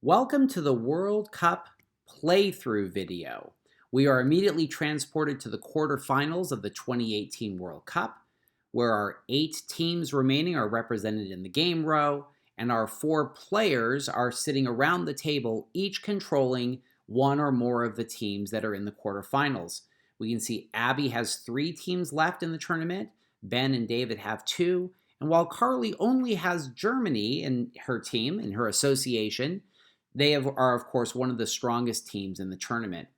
Welcome to the World Cup playthrough video. We are immediately transported to the quarterfinals of the 2018 World Cup, where our 8 teams remaining are represented in the game row, and our 4 players are sitting around the table, each controlling one or more of the teams that are in the quarterfinals. We can see Abby has 3 teams left in the tournament, Ben and David have 2, and while Carly only has Germany in her team, in her association, they are, of course, one of the strongest teams in the tournament.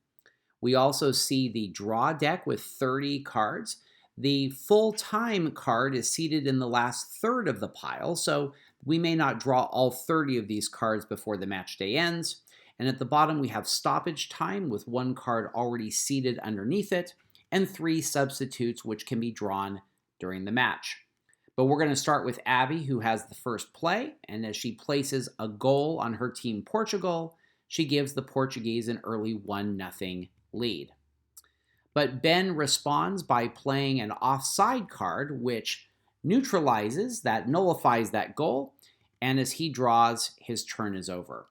We also see the draw deck with 30 cards. The full-time card is seated in the last third of the pile, so we may not draw all 30 of these cards before the match day ends. And at the bottom, we have stoppage time with 1 card already seated underneath it, and 3 substitutes which can be drawn during the match. But we're going to start with Abby, who has the first play, and as she places a goal on her team Portugal, she gives the Portuguese an early 1-0 lead. But Ben responds by playing an offside card, which nullifies that goal, and as he draws, his turn is over.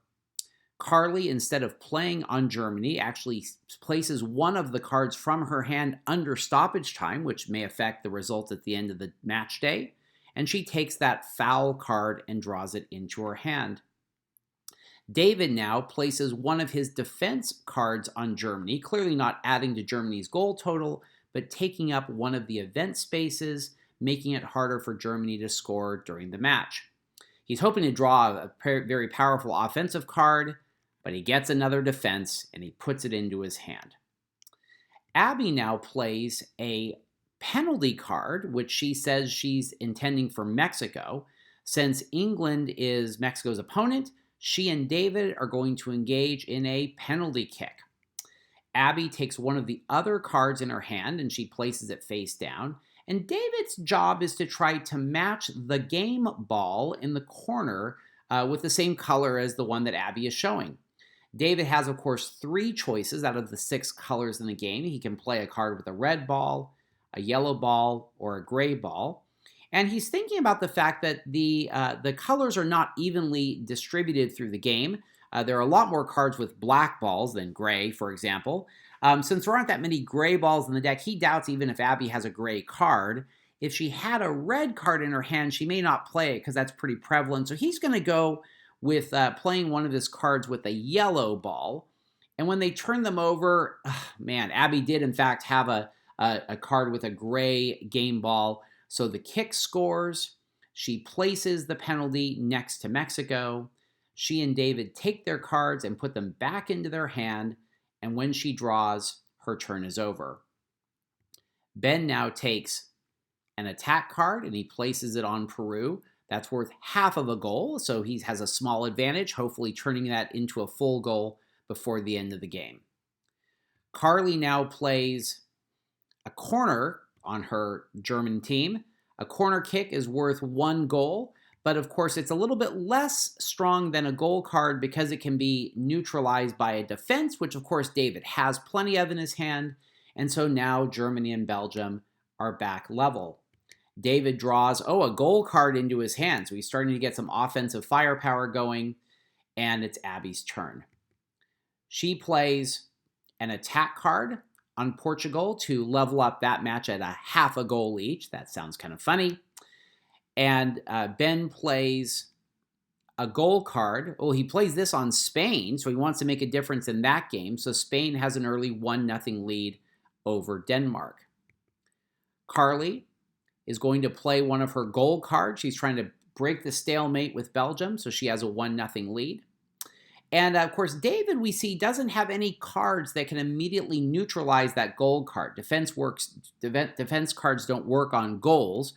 Carly, instead of playing on Germany, actually places one of the cards from her hand under stoppage time, which may affect the result at the end of the match day, and she takes that foul card and draws it into her hand. David now places one of his defense cards on Germany, clearly not adding to Germany's goal total, but taking up one of the event spaces, making it harder for Germany to score during the match. He's hoping to draw a very powerful offensive card, but he gets another defense and he puts it into his hand. Abby now plays a penalty card, which she says she's intending for Mexico. Since England is Mexico's opponent, she and David are going to engage in a penalty kick. Abby takes one of the other cards in her hand and she places it face down. And David's job is to try to match the game ball in the corner with the same color as the one that Abby is showing. David has, of course, 3 choices out of the 6 colors in the game. He can play a card with a red ball, a yellow ball, or a gray ball. And he's thinking about the fact that the colors are not evenly distributed through the game. There are a lot more cards with black balls than gray, for example. Since there aren't that many gray balls in the deck, he doubts even if Abby has a gray card. If she had a red card in her hand, she may not play it because that's pretty prevalent. So he's going to go with playing one of his cards with a yellow ball. And when they turn them over, Abby did in fact have a card with a gray game ball. So the kick scores. She places the penalty next to Mexico. She and David take their cards and put them back into their hand. And when she draws, her turn is over. Ben now takes an attack card and he places it on Peru. That's worth half of a goal, so he has a small advantage, hopefully turning that into a full goal before the end of the game. Carly now plays a corner on her German team. A corner kick is worth 1 goal, but of course it's a little bit less strong than a goal card because it can be neutralized by a defense, which of course David has plenty of in his hand, and so now Germany and Belgium are back level. David draws, a goal card into his hand, so he's starting to get some offensive firepower going, and it's Abby's turn. She plays an attack card on Portugal to level up that match at a half a goal each. That sounds kind of funny. And Ben plays a goal card. He plays this on Spain, so he wants to make a difference in that game. So Spain has an early 1-0 lead over Denmark. Carly is going to play one of her goal cards. She's trying to break the stalemate with Belgium, so she has a 1-0 lead. And of course, David, we see, doesn't have any cards that can immediately neutralize that goal card. Defense cards don't work on goals.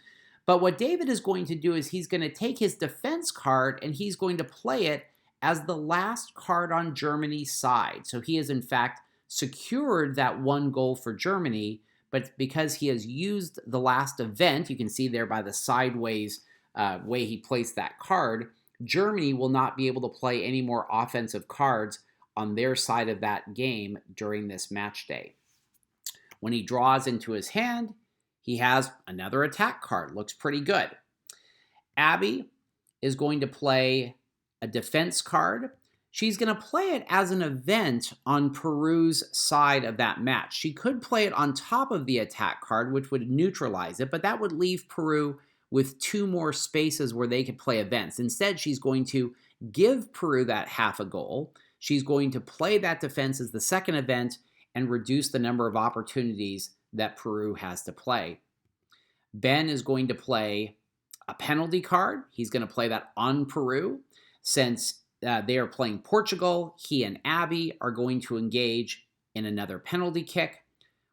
But what David is going to do is he's going to take his defense card and he's going to play it as the last card on Germany's side. So he has, in fact, secured that 1 goal for Germany, but because he has used the last event, you can see there by the sideways way he placed that card, Germany will not be able to play any more offensive cards on their side of that game during this match day. When he draws into his hand, he has another attack card. Looks pretty good. Abby is going to play a defense card. She's going to play it as an event on Peru's side of that match. She could play it on top of the attack card, which would neutralize it, but that would leave Peru with 2 more spaces where they could play events. Instead, she's going to give Peru that half a goal. She's going to play that defense as the second event and reduce the number of opportunities that Peru has to play. Ben is going to play a penalty card. He's going to play that on Peru. Since they are playing Portugal, he and Abby are going to engage in another penalty kick.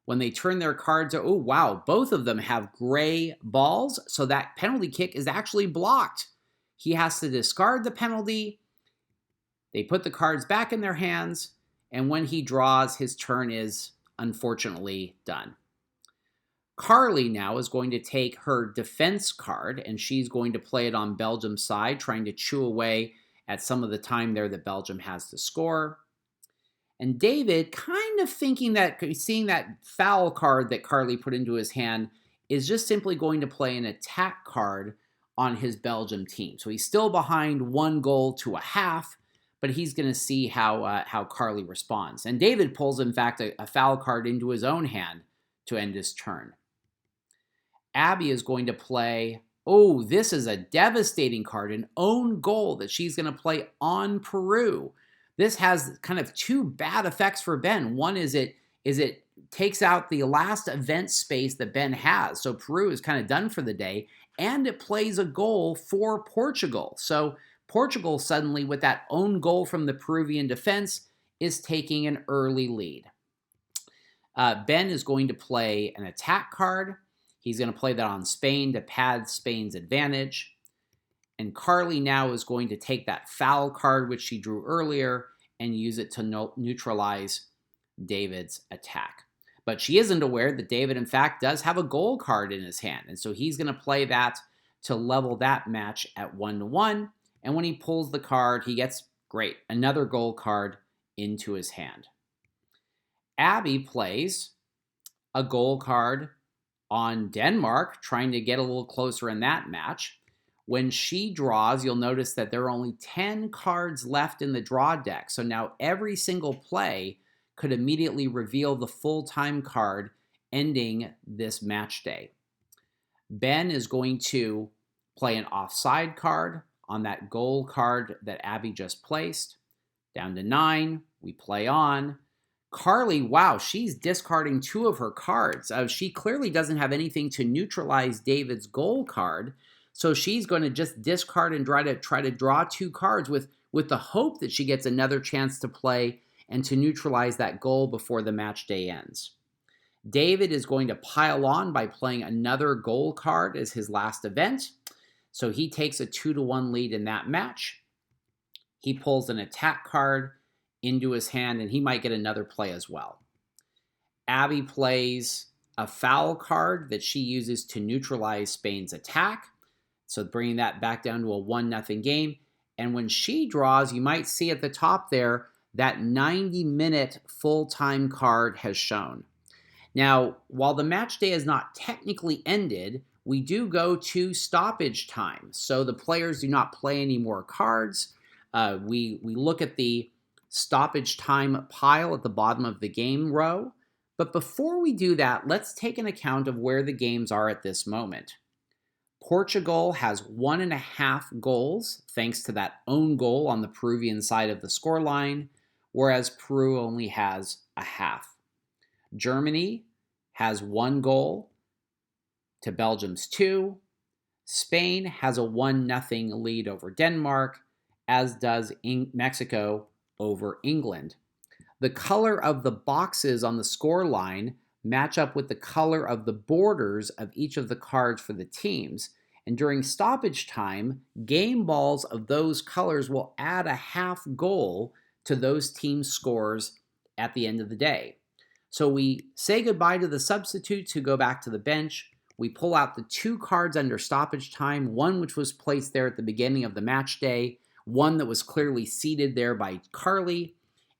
When they turn their cards, oh wow, both of them have gray balls, so that penalty kick is actually blocked. He has to discard the penalty. They put the cards back in their hands, and when he draws, his turn is unfortunately done. Carly now is going to take her defense card, and she's going to play it on Belgium's side, trying to chew away at some of the time there that Belgium has to score. And David, kind of thinking that, seeing that foul card that Carly put into his hand, is just simply going to play an attack card on his Belgium team. So he's still behind 1 goal to a half, but he's going to see how Carly responds. And David pulls, in fact, a foul card into his own hand to end his turn. Abby is going to play, oh, this is a devastating card, an own goal that she's going to play on Peru. This has kind of 2 bad effects for Ben. One is it takes out the last event space that Ben has. So Peru is kind of done for the day, and it plays a goal for Portugal. So Portugal suddenly, with that own goal from the Peruvian defense, is taking an early lead. Ben is going to play an attack card. He's going to play that on Spain to pad Spain's advantage. And Carly now is going to take that foul card, which she drew earlier, and use it to neutralize David's attack. But she isn't aware that David, in fact, does have a goal card in his hand. And so he's going to play that to level that match at 1-1. And when he pulls the card, he gets, great, another goal card into his hand. Abby plays a goal card on Denmark, trying to get a little closer in that match. When she draws, you'll notice that there are only 10 cards left in the draw deck. So now every single play could immediately reveal the full-time card ending this match day. Ben is going to play an offside card on that goal card that Abby just placed. Down to 9, we play on. Carly, wow, she's discarding 2 of her cards. She clearly doesn't have anything to neutralize David's goal card, so she's going to just discard and try to draw 2 cards with the hope that she gets another chance to play and to neutralize that goal before the match day ends. David is going to pile on by playing another goal card as his last event, so he takes a 2-1 lead in that match. He pulls an attack card into his hand, and he might get another play as well. Abby plays a foul card that she uses to neutralize Spain's attack, so bringing that back down to a 1-0 game. And when she draws, you might see at the top there that 90-minute full-time card has shown. Now, while the match day is not technically ended, we do go to stoppage time, so the players do not play any more cards. We look at the stoppage time pile at the bottom of the game row. But before we do that, let's take an account of where the games are at this moment. Portugal has 1.5 goals, thanks to that own goal on the Peruvian side of the scoreline, whereas Peru only has a half. Germany has 1 goal to Belgium's 2. Spain has a 1-0 lead over Denmark, as does Mexico over England. The color of the boxes on the score line match up with the color of the borders of each of the cards for the teams. And during stoppage time, game balls of those colors will add a half goal to those teams' scores at the end of the day. So we say goodbye to the substitutes who go back to the bench. We pull out the 2 cards under stoppage time, one which was placed there at the beginning of the match day, one that was clearly seated there by Carly,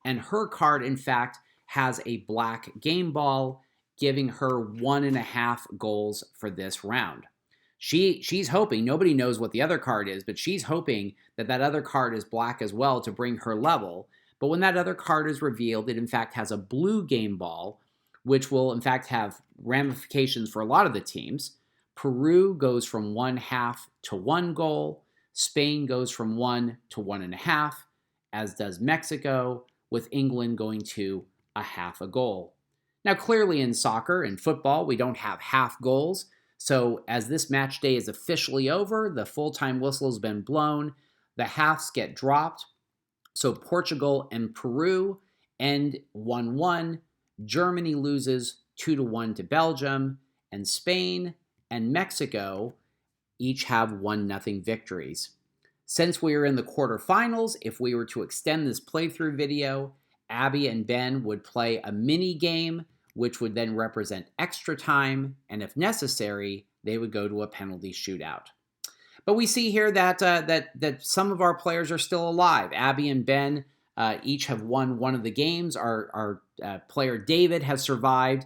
and her card, in fact, has a black game ball, giving her 1.5 goals for this round. She's hoping, nobody knows what the other card is, but she's hoping that that other card is black as well to bring her level. But when that other card is revealed, it in fact has a blue game ball, which will in fact have ramifications for a lot of the teams. Peru goes from 1/2 to 1 goal. Spain goes from 1 to 1.5, as does Mexico, with England going to a half a goal. Now, clearly in soccer and football, we don't have half goals. So as this match day is officially over, the full-time whistle has been blown, the halves get dropped. So Portugal and Peru end 1-1. Germany loses 2-1 to Belgium, and Spain and Mexico each have 1-0 victories. Since we are in the quarterfinals, if we were to extend this playthrough video, Abby and Ben would play a mini game, which would then represent extra time, and if necessary, they would go to a penalty shootout. But we see here that some of our players are still alive. Abby and Ben each have won one of the games. Our player David has survived.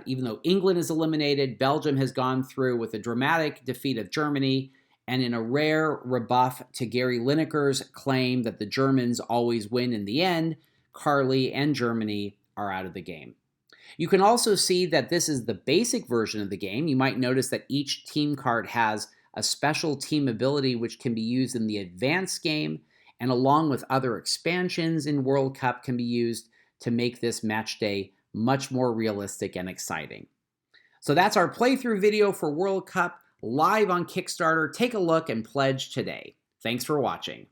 Even though England is eliminated, Belgium has gone through with a dramatic defeat of Germany, and in a rare rebuff to Gary Lineker's claim that the Germans always win in the end, Carly and Germany are out of the game. You can also see that this is the basic version of the game. You might notice that each team card has a special team ability which can be used in the advanced game, and along with other expansions in World Cup can be used to make this match day much more realistic and exciting. So that's our playthrough video for World Cup live on Kickstarter. Take a look and pledge today. Thanks for watching.